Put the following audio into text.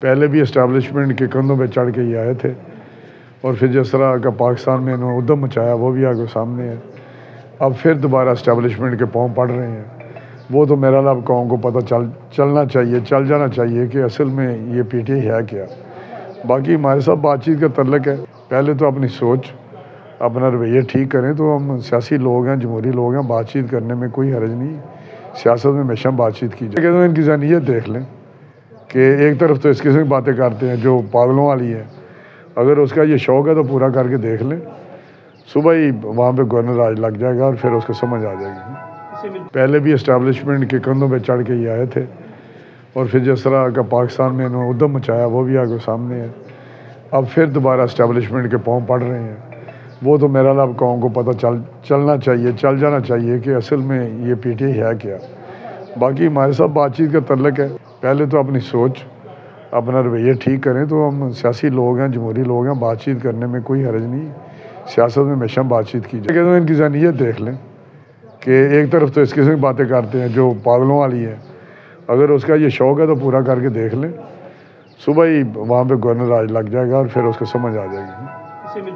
پہلے بھی اسٹیبلشمنٹ کے کندھوں پہ چڑھ کے ہی آئے تھے اور پھر جس طرح کا پاکستان میں انہوں نے ادھم مچایا وہ بھی آگے سامنے ہے۔ اب پھر دوبارہ اسٹیبلشمنٹ کے پاؤں پڑ رہے ہیں۔ وہ تو میرا اب قوم کو پتہ چل جانا چاہیے کہ اصل میں یہ پی ٹی آئی ہے کیا۔ باقی ہمارے ساتھ بات چیت کا تعلق ہے، پہلے تو اپنی سوچ اپنا رویہ ٹھیک کریں، تو ہم سیاسی لوگ ہیں، جمہوری لوگ ہیں، بات چیت کرنے میں کوئی حرج نہیں، سیاست میں ہمیشہ بات چیت کی جائے۔ کہ ان کی ذہنیت دیکھ لیں کہ ایک طرف تو اس قسم کی باتیں کرتے ہیں جو پاگلوں والی ہے، اگر اس کا یہ شوق ہے تو پورا کر کے دیکھ لیں، صبح ہی وہاں پہ گورنر راج لگ جائے گا اور پھر اس کو سمجھ آ جائے گی۔ پہلے بھی اسٹیبلشمنٹ کے کندھوں پہ چڑھ کے ہی آئے تھے اور پھر جس طرح کا پاکستان میں انہوں نے ادھم مچایا وہ بھی آگے سامنے ہے۔ اب پھر دوبارہ اسٹیبلشمنٹ کے پاؤں پڑ رہے ہیں۔ وہ تو میرا اب قوم کو پتہ چل جانا چاہیے کہ اصل میں یہ پی ٹی آئی ہے کیا۔ باقی ہمارے ساتھ بات چیت کا تعلق ہے، پہلے تو اپنی سوچ اپنا رویہ ٹھیک کریں، تو ہم سیاسی لوگ ہیں، جمہوری لوگ ہیں، بات چیت کرنے میں کوئی حرج نہیں، سیاست میں ہمیشہ بات چیت کی جائے۔ کہ ان کی ذہنیت دیکھ لیں کہ ایک طرف تو اس قسم کی باتیں کرتے ہیں جو پاگلوں والی ہے، اگر اس کا یہ شوق ہے تو پورا کر کے دیکھ لیں، صبح ہی وہاں پہ گورنر راج لگ جائے گا اور پھر اس کو سمجھ آ جائے گی۔